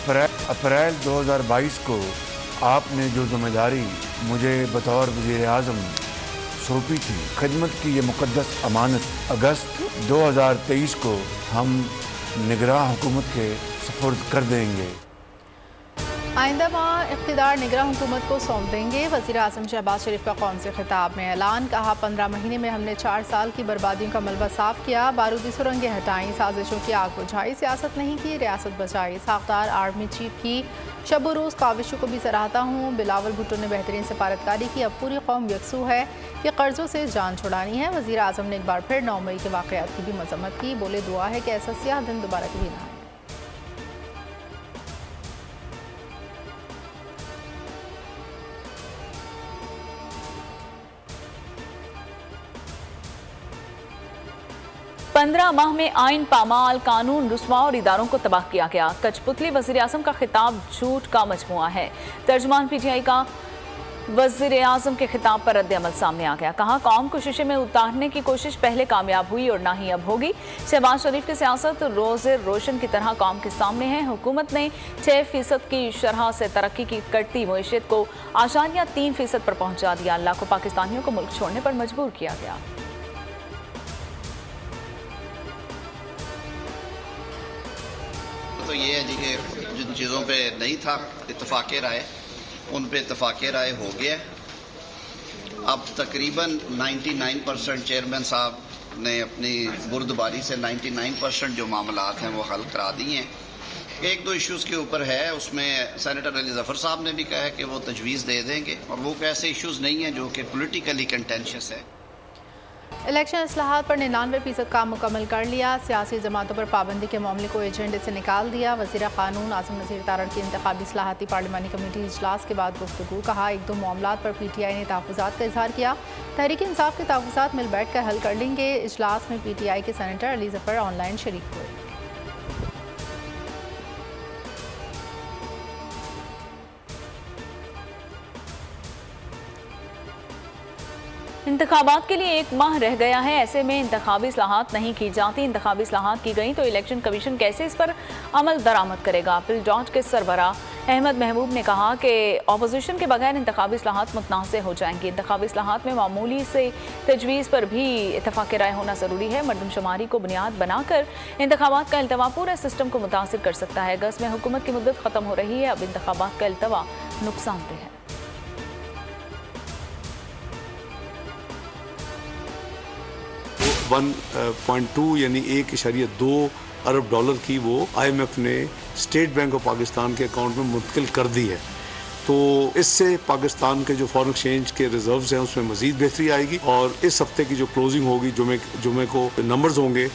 अप्रैल 2022 को आपने जो जिम्मेदारी मुझे बतौर वज़ीर-ए-आज़म सौंपी थी, खिदमत की ये मुक़द्दस अमानत अगस्त 2023 को हम निगरान हुकूमत के सुपुर्द कर देंगे। आइंदा माह इक़्तिदार निगरान हुकूमत को सौंप देंगे। वज़ीर आज़म शहबाज शरीफ का कौम से खिताब में ऐलान। कहा 15 महीने में हमने 4 साल की बर्बादियों का मलबा साफ किया, बारूदी सुरंगें हटाई, साजिशों की आग बुझाई, सियासत नहीं की, रियासत बचाई। साख्तार आर्मी चीफ की शब रोज़ काविशों को भी सराहता हूँ। बिलावल भुट्टो ने बेहतरीन सफारतकारी की। अब पूरी कौम यकसू है कि कर्जों से जान छुड़ानी है। वज़ीर आज़म ने एक बार फिर 9 मई के वाक़यात की भी मज़म्मत की। बोले दुआ है कि ऐसा स्याह दिन दोबारा कभी ना आए। पंद्रह माह में आइन पामाल, कानून रुस्वा और इदारों को तबाह किया गया। कचपुतली वज़ीर आज़म का खिताब झूठ का मजमुआ है। तर्जुमान PTI का वज़ीर आज़म के खिताब पर रद्द-ए-अमल सामने आ गया। कहा कौम को शीशे में उतारने की कोशिश पहले कामयाब हुई और ना ही अब होगी। शहबाज शरीफ की सियासत रोज़े रोशन की तरह कौम के सामने है। हुकूमत ने 6% की शरह से तरक्की की करती मईशत को आशानिया 3% पर पहुँचा दिया। लाखों पाकिस्तानियों को मुल्क छोड़ने पर मजबूर किया गया। तो ये है जी कि जिन चीज़ों पे नहीं था इत्तफाक़ राय, उन पे इत्तफाक़ राय हो गया। अब तकरीबन 99% चेयरमैन साहब ने अपनी बुर्दबारी से 99% जो मामलात हैं वो हल करा दिए हैं। एक दो इश्यूज़ के ऊपर है, उसमें सेनेटर अली ज़फ़र साहब ने भी कहा है कि वो तजवीज़ दे देंगे, और वो ऐसे इश्यूज़ नहीं हैं जो कि पोलिटिकली कंटेंशियस है। इलेक्शन इस्लाहात पर 99% काम मुकम्मल कर लिया। सियासी जमातों पर पाबंदी के मामले को एजेंडे से निकाल दिया। वज़ीर क़ानून आज़म नज़ीर तारड़ की इंतखाबी इस्लाहाती पार्लिमानी कमेटी इजलास के बाद गुफ्तगू। कहा एक दो मामलात पर PTI ने तहफ़्फ़ुज़ात का इजहार किया। तहरीक इंसाफ के तहफ़्फ़ुज़ात मिल बैठ कर हल कर लेंगे। इजलास में PTI के सेनेटर अली ज़फ़र ऑनलाइन शरीक हुए। इंतखाबात के लिए 1 माह रह गया है। ऐसे में इंतखाबी इस्लाहात नहीं की जाती। इंतखाबी इस्लाहात की गई तो इलेक्शन कमीशन कैसे इस पर अमल दरामद करेगा। पिल डॉज के सरबराह अहमद महबूब ने कहा कि अपोजिशन के बगैर इंतखाबी इस्लाहात मुतनाज़ हो जाएंगी। इंतखाबी इस्लाहात में मामूली से तजवीज़ पर भी इत्तफाक़ राय होना ज़रूरी है। मरदमशुमारी को बुनियाद बनाकर इंतखाबात का अल्तवा पूरे सिस्टम को मुतासिर कर सकता है। अगस्त में हुकूमत की मुद्दत ख़त्म हो रही है। अब इंतखाबात का अल्तवा नुकसानदेह है। 1.2 यानी 1.2 अरब डॉलर की वो IMF ने स्टेट बैंक ऑफ पाकिस्तान के अकाउंट में मुंतकिल कर दी है। तो इससे पाकिस्तान के जो फॉरेन एक्सचेंज के रिजर्व्स हैं उसमें मज़ीद बेहतरी आएगी, और इस हफ्ते की जो क्लोजिंग होगी, जुमे को नंबर्स होंगे,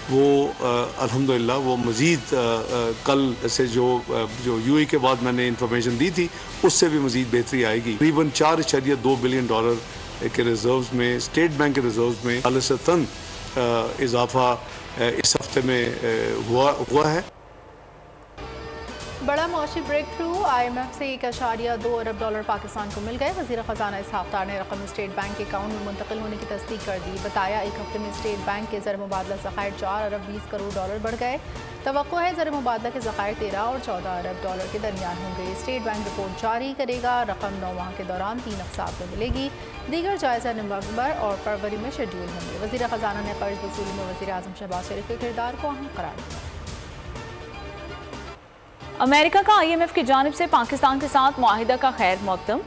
वो अल्हम्दुलिल्लाह वो मज़ीद कल से जो UAE के बाद मैंने इंफॉर्मेशन दी थी उससे भी मज़ीद बेहतरी आएगी। तकरीबन 4.2 बिलियन डॉलर के रिजर्व्स में, स्टेट बैंक के रिजर्व्स में हालतन इजाफा इस हफ्ते में हुआ है। बड़ा मौशी ब्रेक थ्रू। IMF से 1.2 अरब डॉलर पाकिस्तान को मिल गए। वज़ीर ख़जाना इसहाक़ डार ने रकम स्टेट बैंक के अकाउंट में मुंतकिल होने की तस्दीक कर दी। बताया एक हफ्ते में स्टेट बैंक के ज़र मुबादला ज़ख़ायर 4 अरब 20 करोड़ डॉलर बढ़ गए। तवक्को है ज़र मुबादला के ज़ख़ायर 13 और 14 अरब डॉलर के दरमियान होंगे। स्टेट बैंक रिपोर्ट जारी करेगा। रकम 9 माह के दौरान 3 अक़सात में मिलेगी। दीगर जायज़ा नवंबर और फरवरी में शेड्यूल होंगे। वज़ीर ख़जाना ने कर्ज वसूली में वज़ीर आज़म शहबाज शरीफ के किरदार को अहम करार दिया। अमेरिका का IMF की जानिब से पाकिस्तान के साथ मुआहिदा का खैर मकदम।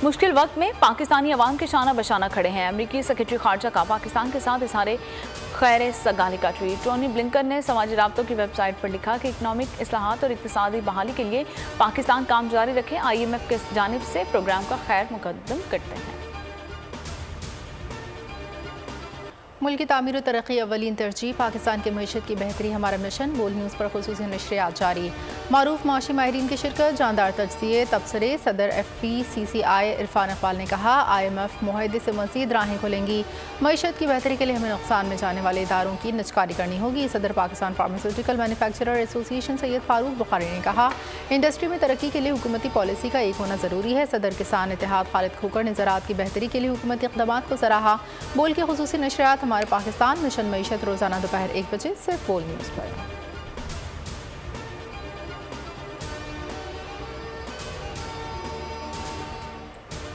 मुश्किल वक्त में पाकिस्तानी अवाम के शाना बशाना खड़े हैं। अमरीकी सेक्रेटरी खारजा का पाकिस्तान के साथ इज़हार खैर सगाली का ट्वीट। टोनी ब्लिंकन ने समाजी राब्तों की वेबसाइट पर लिखा कि इकनॉमिक इस्लाहात और इक़्तिसादी बहाली के लिए पाकिस्तान काम जारी रखे। IMF की जानिब से प्रोग्राम का खैर मुकद्दम करते हैं। मुल्क की तामीर और तरक्की अवलीन तरजीह। पाकिस्तान की मईशत की बेहतरी हमारा मिशन। बोल न्यूज़ पर खुसूसी नशरियात जारी। मारूफ माशी माहिरीन की शिरकत। जानदार तजज़िये तबसरे। सदर FPCCI इरफान इकबाल ने कहा IMF मुआहदे से मज़ीद राहें खुलेंगी। मईशत की बेहतरी के लिए हमें नुकसान में जाने वाले इदारों की निजकारी करनी होगी। सदर Pakistan pharmaceutical manufacturer association Syed Farooq Bukhari ने कहा इंडस्ट्री में तरक्की के लिए हुकूमती पॉलिसी का एक होना ज़रूरी है। सदर किसान इत्तेहाद खालिद खोकर ने ज़राअत की बेहतरी के लिए हुकूमती इक़दाम को सराहा। बोल के खुसूसी नशरियात हमारे पाकिस्तान मिशन मईशत रोज़ाना दोपहर 1 बजे सिर्फ बोल न्यूज़ पर।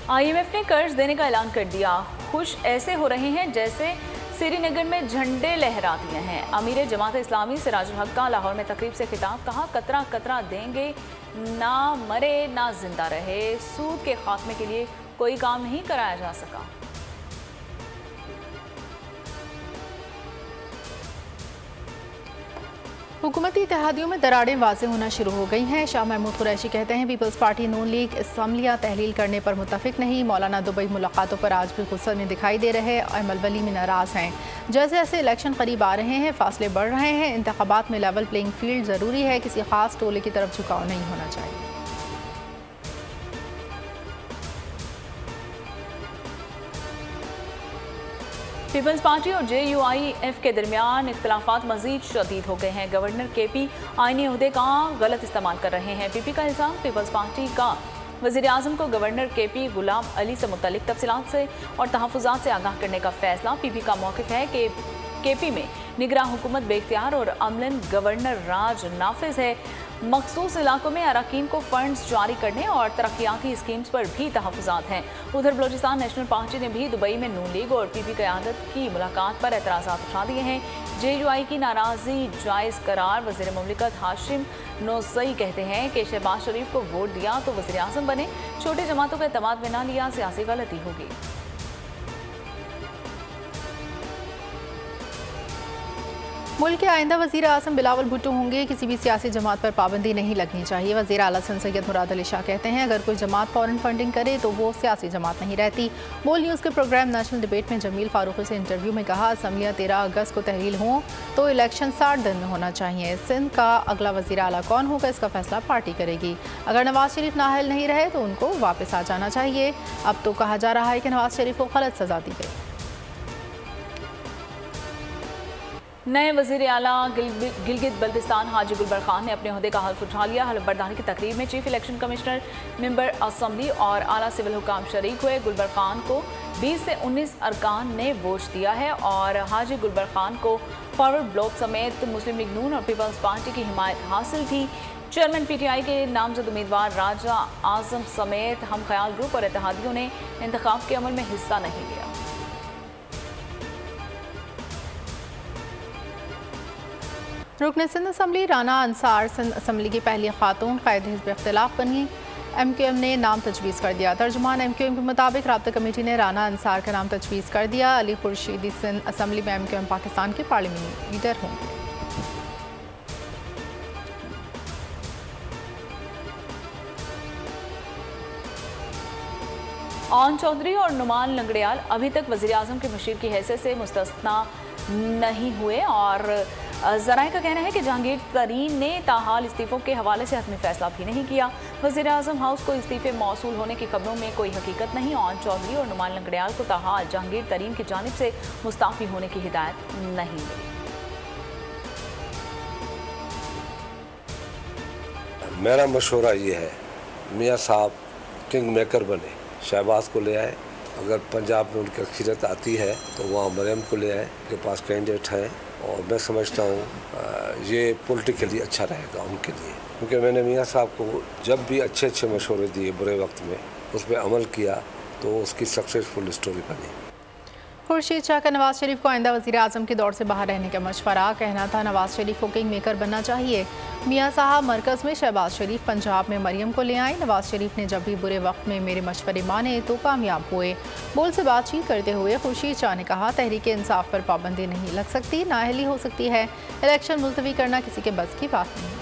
IMF ने कर्ज देने का ऐलान कर दिया। खुश ऐसे हो रहे हैं जैसे श्रीनगर में झंडे लहरा दिए हैं। अमीर जमात इस्लामी सिराजुल हक का लाहौर में तकरीब से खिताब, कहा कतरा कतरा देंगे, ना मरे ना जिंदा रहे। सूद के खात्मे के लिए कोई काम नहीं कराया जा सका। हुकूमती इत्तेहादियों में दरारें वाज़ेह होना शुरू हो गई हैं। शाह महमूद कुरैशी कहते हैं पीपल्स पार्टी नून लीग असम्बलियाँ तहलील करने पर मुतफिक नहीं। मौलाना दुबई मुलाकातों पर आज भी गुस्से में दिखाई दे रहे, अमल वली में नाराज़ हैं। जैसे जैसे इलेक्शन करीब आ रहे हैं फासले बढ़ रहे हैं। इंतखाबात में लेवल प्लेइंग फील्ड ज़रूरी है, किसी खास टोले की तरफ झुकाव नहीं होना चाहिए। पीपल्स पार्टी और JUIF के दरमियान इख्तलाफात मजीद शदीद हो गए हैं। गवर्नर KP आईनी ओहदे का गलत इस्तेमाल कर रहे हैं। PP का इल्ज़ाम, पीपल्स पार्टी का वज़ीर आज़म को गवर्नर KP गुलाम अली से मुतल्लिक तफसीलात से और तहफ़्फ़ुज़ात से आगाह करने का फैसला। PP का मौक़िफ़ है कि KP में निगरान हुकूमत बेख्तियार और अमलन गवर्नर राज नाफिज है। मखसूस इलाकों में अरकान को फंड्स जारी करने और तरक्याती स्कीम्स पर भी तहफ़्फ़ुज़ात हैं। उधर बलोचिस्तान नेशनल पार्टी ने भी दुबई में नून लीग और PP क़यादत की मुलाकात पर एतराज़ात उठा दिए हैं। JUI की नाराज़गी जायज़ करार वज़ीर मुमलिकत हाशिम नोज़ई कहते हैं कि शहबाज शरीफ को वोट दिया तो वज़ीर आज़म बने, छोटे जमातों का एतमाद में न लिया, सियासी गलती होगी। मुल्क के आइंदा वज़ीर आज़म बिलावल भुट्टो होंगे, किसी भी सियासी जमात पर पाबंदी नहीं लगनी चाहिए। वज़ीर आला सैयद मुराद अली शाह कहते हैं अगर कोई जमात फ़ौरन फंडिंग करे तो वो सियासी जमात नहीं रहती। बोल न्यूज़ के प्रोग्राम नेशनल डिबेट में जमील फारूकी से इंटरव्यू में कहा असम्बलियाँ 13 अगस्त को तहलील हों तो इलेक्शन 60 दिन में होना चाहिए। सिंध का अगला वज़ीर आला कौन होगा इसका फैसला पार्टी करेगी। अगर नवाज शरीफ नाअहल नहीं रहे तो उनको वापस आ जाना चाहिए। अब तो कहा जा रहा है कि नवाज शरीफ को गलत सज़ा दी गई। नए वज़ीर आला गिलगित बल्तिस्तान हाजी गुलबर खान ने अपने ओहदे का हल्फ उठा लिया। हल्फ बर्दारी की तकरीब में chief election commissioner, member assembly और आला सिविल हुकाम शरीक हुए। गुलबर खान को 20 से 19 अरकान ने वोट दिया है और हाजी गुलबर खान को फॉरवर्ड ब्लॉक समेत मुस्लिम लीग नून और पीपल्स पार्टी की हिमायत हासिल थी। चेयरमैन PTI के नामजद उम्मीदवार राजा आजम समेत हम ख्याल ग्रुप और इत्तेहादियों ने इंतखाब के अमल में हिस्सा नहीं लिया। रुकन सिंध असम्बली राना अंसार सिंध असम्बली की पहली खातून क़ायद हिज़्ब इख्तिलाफ बनी। MQM ने नाम तजवीज़ कर दिया। तर्जुमान MQM के मुताबिक राब्ता कमेटी ने राना अंसार का नाम तजवीज़ कर दिया। अली खुर्शीदी सिंध असम्बली में MQM पाकिस्तान के पार्लियामेंटी लीडर होंगे। आन चौधरी और नुमान लंगड़ियाल अभी तक वज़ीर आज़म के मुशीर की हैसियत से मुस्तस्ना नहीं हुए और ज़राए का कहना है कि जहांगीर तरीन ने ताहाल इस्तीफ़ों के हवाले से हतमी फैसला भी नहीं किया। वज़ीर आज़म हाउस को इस्तीफ़े मौसूल होने की खबरों में कोई हकीकत नहीं। आन चौधरी और नुमान लंगड़ियाल को ताहाल जहांगीर तरीन की जानिब से मुस्ताफ़ी होने की हिदायत नहीं मिली। मेरा मशवरा ये है मियाँ साहब किंग मेकर बने, शहबाज को ले आए। अगर पंजाब में उनकी अक्सरियत आती है तो वहाँ मरियम को ले आए, उनके पास कैंडिडेट है और मैं समझता हूँ ये पॉलिटिकली अच्छा रहेगा उनके लिए, क्योंकि मैंने मियाँ साहब को जब भी अच्छे अच्छे मशवरे दिए बुरे वक्त में उस पर अमल किया तो उसकी सक्सेसफुल स्टोरी बनी। खुर्शीद शाह का नवाज शरीफ को आइंदा वज़ीर आज़म के दौर से बाहर रहने का मशवरा। कहना था नवाज शरीफ को किंग मेकर बनना चाहिए। मियाँ साहब मरकज़ में शहबाज शरीफ, पंजाब में मरियम को ले आए। नवाज शरीफ ने जब भी बुरे वक्त में मेरे मशवरे माने तो कामयाब हुए। बोल से बातचीत करते हुए खुर्शीद शाह ने कहा तहरीक इंसाफ पर पाबंदी नहीं लग सकती, नाअहली हो सकती है। इलेक्शन मुलतवी करना किसी के बस की बात नहीं।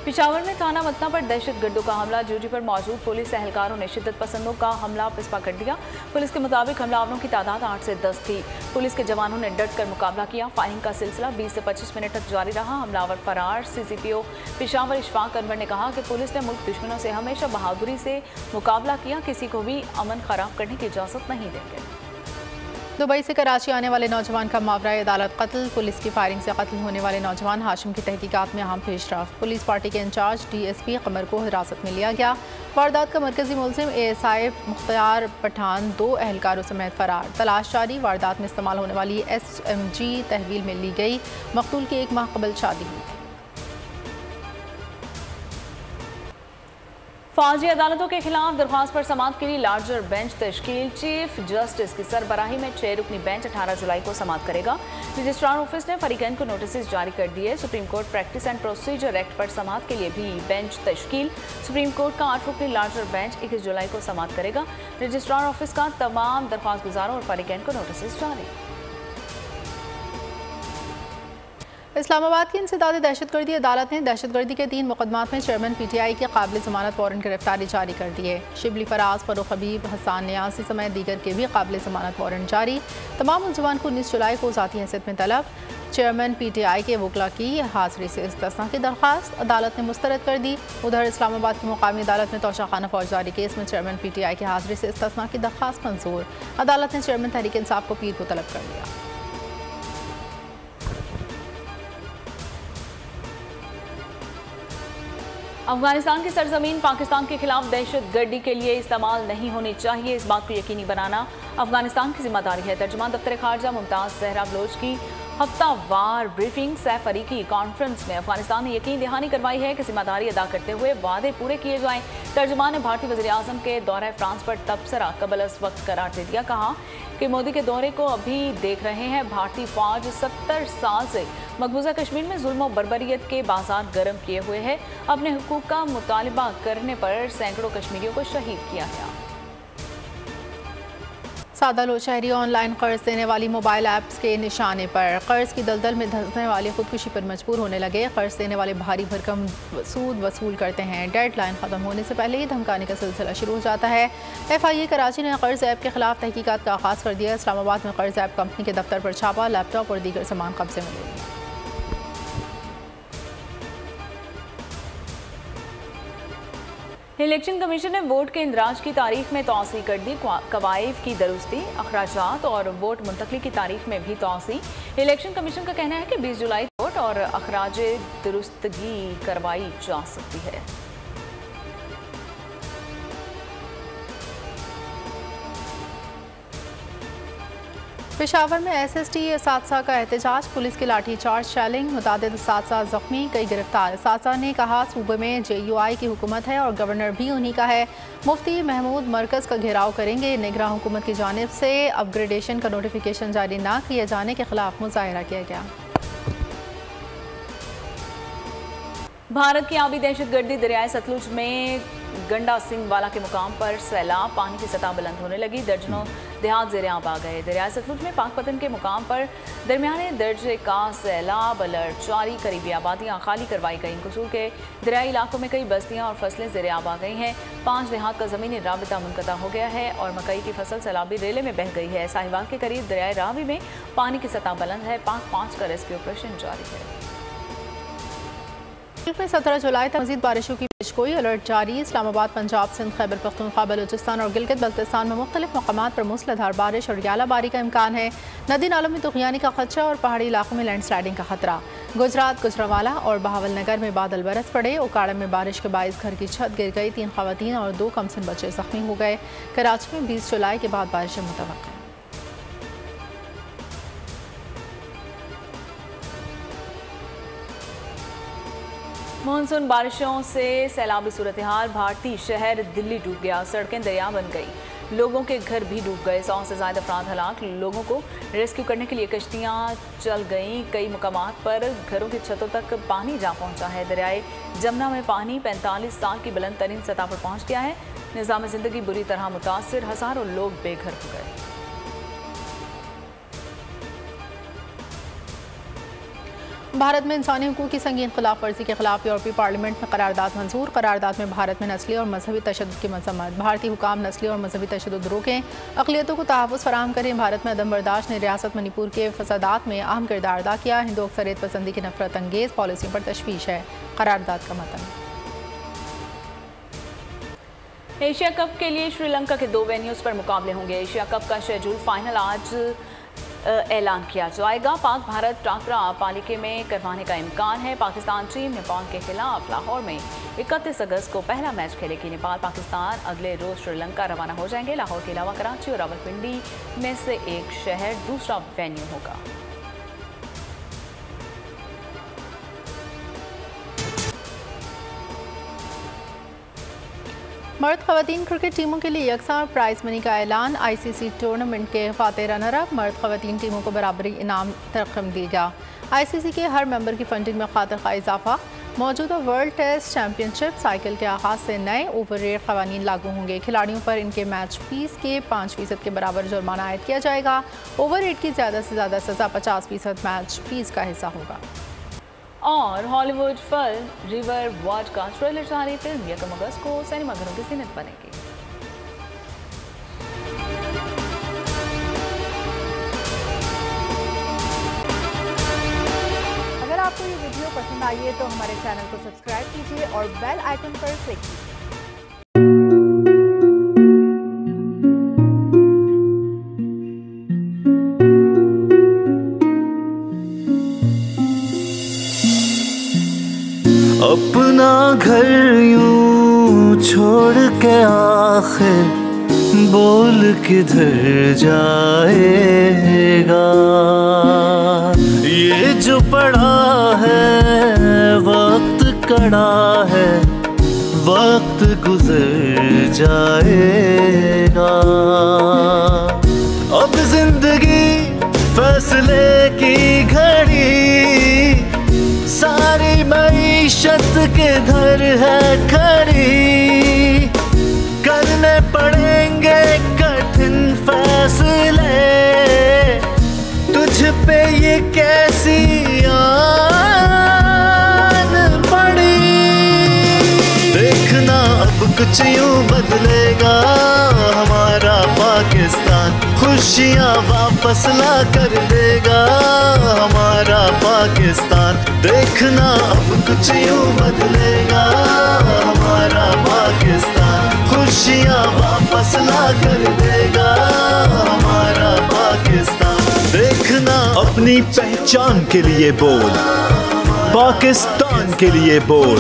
पिशावर में थाना मतना पर दहशतगर्दों का हमला। ड्यूटी पर मौजूद पुलिस एहलकारों ने शिद्दत पसंदों का हमला पिस्पा कर दिया। पुलिस के मुताबिक हमलावरों की तादाद 8 से 10 थी। पुलिस के जवानों ने डट कर मुकाबला किया। फायरिंग का सिलसिला 20 से 25 मिनट तक जारी रहा। हमलावर फरार। CCPO पिशावर इशफाक अनवर ने कहा कि पुलिस ने मुल्क दुश्मनों से हमेशा बहादुरी से मुकाबला किया, किसी को भी अमन खराब करने की इजाज़त नहीं देंगे। दुबई से कराची आने वाले नौजवान का मावराए अदालत कत्ल। पुलिस की फायरिंग से कत्ल होने वाले नौजवान हाशिम की तहकीकात में अहम पेशरफ। पुलिस पार्टी के इंचार्ज DSP कमर को हिरासत में लिया गया। वारदात का मरकजी मुलजिम ASI मुख्तार पठान 2 एहलकारों समेत फरार। तलाश जारी। वारदात में इस्तेमाल होने वाली SMG तहवील में ली गई। मकतूल की 1 माह कबल शादी हुई थी। फौजी अदालतों के खिलाफ दरख्वास्त पर समाअत के लिए लार्जर बेंच तश्कील। चीफ जस्टिस की सरबराही में 6 रुकनी बेंच 18 जुलाई को समाअत करेगा। रजिस्ट्रार ऑफिस ने फरीकैन को नोटिस जारी कर दिए। Supreme court practice and procedure act पर समाअत के लिए भी बेंच तश्कील। सुप्रीम कोर्ट का 8 रुकनी लार्जर बेंच 21 जुलाई को समाअत करेगा। रजिस्ट्रार ऑफिस का तमाम दरख्वास्त गुजारों और फरीकैन को नोटिस जारी। इस्लामाबाद की इंसदादी दहशतगर्दी अदालत ने दहशतगर्दी के 3 मुकदमात में चेयरमैन PTI के काबिल ज़मानत वारंट गिरफ्तारी जारी कर दी है। शिबली फराज, फरूख हबीब, हसान न्यासी समेत दीगर के भी काबिल ज़मानत वारंट जारी। तमाम मुलज़मान को 19 जुलाई को ज़ाती हैसियत में तलब। चेयरमैन PTI के वकला की हाज़िरी से इस्तिस्ना की दरख्वास्त अदालत ने मुस्तरद कर दी। उधर इस्लामाबाद की मुकामी अदालत में तोशाखाना फौजदारी केस में चेयरमैन PTI की हाज़िरी से इस्तिस्ना की दरख्वास्त मंजूर। अदालत ने चेयरमैन तहरीक इंसाफ को पीर को तलब कर लिया। अफगानिस्तान की सरजमीन पाकिस्तान के खिलाफ दहशतगर्दी के लिए इस्तेमाल नहीं होनी चाहिए, इस बात को यकीनी बनाना अफगानिस्तान की जिम्मेदारी है। तर्जुमान दफ्तर खारजा मुमताज़ ज़हरा बलोच की हफ्तावार ब्रीफिंग सैफ अरीकी कॉन्फ्रेंस में अफगानिस्तान ने यकीन दहानी करवाई है कि जिम्मेदारी अदा करते हुए वादे पूरे किए जाएं। तर्जुमान ने भारतीय वज़ीर-ए-आज़म के दौरे फ्रांस पर तबसरा कबल अज़ वक्त करार दे दिया। कहा कि मोदी के दौरे को अभी देख रहे हैं। भारतीय फौज 70 साल से मकबूजा कश्मीर में जुल्म और बर्बरियत के बाजार गर्म किए हुए है। अपने हुकूक का मुतालबा करने पर सैकड़ों कश्मीरियों को शहीद किया गया। सादा लोग शहरी ऑनलाइन कर्ज देने वाली मोबाइल ऐप्स के निशाने पर। कर्ज की दलदल में धंसने वाले खुदकुशी पर मजबूर होने लगे। कर्ज देने वाले भारी भरकम सूद वसूल करते हैं। डेडलाइन ख़त्म होने से पहले ही धमकाने का सिलसिला शुरू हो जाता है। FIA कराची ने कर्ज ऐप के खिलाफ तहकीकात का आगाज़ कर दिया। इस्लामाबाद में कर्ज ऐप कंपनी के दफ्तर पर छापा, लैपटॉप और दीगर सामान कब्जे में ले लिया। इलेक्शन कमीशन ने वोट के इंदराज की तारीख में तौसी कर दी। कवायद की दुरुस्ती, अखराजात और वोट मुंतकली की तारीख में भी तौसी। इलेक्शन कमीशन का कहना है कि 20 जुलाई वोट और अखराज दुरुस्तगी करवाई जा सकती है। पेशावर में SST सादसा का एहतजाज, पुलिस की लाठी चार्ज चैलेंज, मुतादिद सादसा जख्मी, कई गिरफ्तार। सादसा ने कहा सूबे में JUI की हुकूमत है और गवर्नर भी उन्हीं का है। मुफ्ती महमूद मरकज़ का घेराव करेंगे। निगरां हुकूमत की जानिब से अपग्रेडेशन का नोटिफिकेशन जारी न किए जाने के खिलाफ मुजाहिरा किया गया। भारत की आबी दहशतगर्दी दरियाए सतलुज में गंडा सिंह वाला के मुकाम पर सैलाब, पानी की सतह बुलंद होने लगी। दर्जनों देहात ज़ेर-आब आ गए। दरियाए सतलुज में पाकपतन के मुकाम पर दरमियाने दर्जे का सैलाब अलर्ट जारी। करीबी आबादियाँ खाली करवाई गई। कसूर के दरियाई इलाकों में कई बस्तियाँ और फसलें ज़ेर-आब आ गई हैं। 5 देहात का ज़मीनी राबिता मुनक़ता हो गया है और मकई की फसल सैलाबी रेले में बह गई है। साहिवाल के करीब दरियाए रावी में पानी की सतह बुलंद है। पाक 5 का रेस्क्यू ऑपरेशन जारी है। में 17 जुलाई तक मज़ीद बारिशों की पेशगोई, अलर्ट जारी। इस्लामाबाद, पंजाब, सिंध, खैबर पख्तूनख्वा, बलूचिस्तान और गिलगित बल्तिस्तान में मुख्तलिफ मकामात पर मूसलाधार बारिश और यालाबारी का इम्कान है। नदी नालों में तुग़यानी का खदशा और पहाड़ी इलाकों में लैंडस्लाइडिंग का खतरा। गुजरात, गुजरावाला और बहावलनगर में बादल बरस पड़े। उकाड़ा में बारिश के बाइस घर की छत गिर गई। 3 ख़वातीन और 2 कमसिन बच्चे ज़ख्मी हो गए। कराची में 20 जुलाई के बाद बारिशें मुतवक्किल। मानसून बारिशों से सैलाबी सूरत हाल। भारतीय शहर दिल्ली डूब गया। सड़कें दरिया बन गई। लोगों के घर भी डूब गए। 100 से ज़्यादा अफराद हलाक। लोगों को रेस्क्यू करने के लिए कश्तियाँ चल गईं। कई मकामात पर घरों की छतों तक पानी जा पहुँचा है। दरियाए जमुना में पानी 45 साल की बुलंद तरीन सतह पर पहुँच गया है। निज़ाम ज़िंदगी बुरी तरह मुतासिर। हज़ारों लोग बेघर हो गए। भारत में इंसानी हुकूक की संगीन खिलाफ वर्जी के खिलाफ यूरोपीय पार्लियामेंट में करारदाद मंजूर। करारदाद में भारत में नस्ली और मजहबी तशद्दुद की मजम्मत। भारतीय हुकाम नस्ली और मजहबी तशद्दुद रोकें, अक़लियतों को तहफ़्फ़ुज़ फराहम करें। भारत में अदम बर्दाश्त ने रियासत मणिपुर के फसादात में अहम किरदार अदा किया। हिंदू अक्सरियत पसंदी की नफरत अंगेज़ पॉलिसियों पर तशवीश है। करारदाद का मतन। एशिया कप के लिए श्रीलंका के 2 वेन्यूज़ पर मुकाबले होंगे। एशिया कप का शेड्यूल फाइनल आज ऐलान किया जाएगा। पाक भारत टाकरा पालिके में करवाने का इम्कान है। पाकिस्तान टीम नेपाल के खिलाफ लाहौर में 31 अगस्त को पहला मैच खेलेगी। नेपाल पाकिस्तान अगले रोज श्रीलंका रवाना हो जाएंगे। लाहौर के अलावा कराची और रावलपिंडी में से एक शहर दूसरा वेन्यू होगा। मर्द खवातीन क्रिकेट टीमों के लिए यकसा प्राइज मनी का ऐलान। ICC टूर्नामेंट के फातेह रनर अप मर्द खवातीन टीमों को बराबरी इनाम तरक़ीम देगा। ICC के हर मेंबर की फंडिंग में खातिर का इजाफा। मौजूदा वर्ल्ड टेस्ट चैंपियनशिप साइकिल के आगाज से नए ओवर रेट क़वानीन लागू होंगे। खिलाड़ियों पर इनके मैच फीस के 5% के बराबर जुर्माना आयद किया जाएगा। ओवर रेट की ज़्यादा से ज़्यादा सज़ा 50% मैच फीस का हिस्सा होगा। और हॉलीवुड फिल्म रिवर वाट का ट्रेलर जारी। फिल्म 1 अगस्त को सिनेमाघरों की ज़ीनत बनेगी। अगर आपको ये वीडियो पसंद आई है तो हमारे चैनल को सब्सक्राइब कीजिए और बेल आइकन पर क्लिक कीजिए। अपना घर यूं छोड़ के आखिर बोल किधर जाएगा। ये जो पड़ा है वक्त कड़ा है, वक्त गुजर जाएगा। अब जिंदगी फैसले की घड़ी, सारी मईशत के घर है खड़ी। करने पड़ेंगे कठिन फैसले, तुझ पे ये कैसी आन पड़ी। देखना अब कुछ यूं बदलेगा हमारा पाकिस्तान, खुशियाँ वापस ला कर देगा हमारा पाकिस्तान। देखना अब कुछ यूं बदलेगा हमारा पाकिस्तान, खुशियाँ वापस ला कर देगा हमारा पाकिस्तान। देखना अपनी पहचान के लिए बोल, पाकिस्तान के लिए बोल,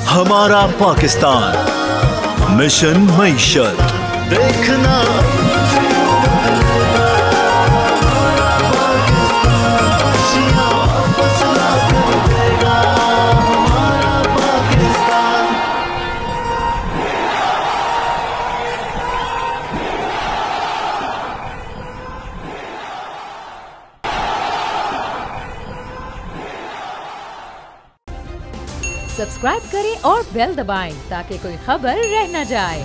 हमारा पाकिस्तान। मिशन मईशत। देखना सब्सक्राइब करें और बेल दबाएं ताकि कोई खबर रह न जाए।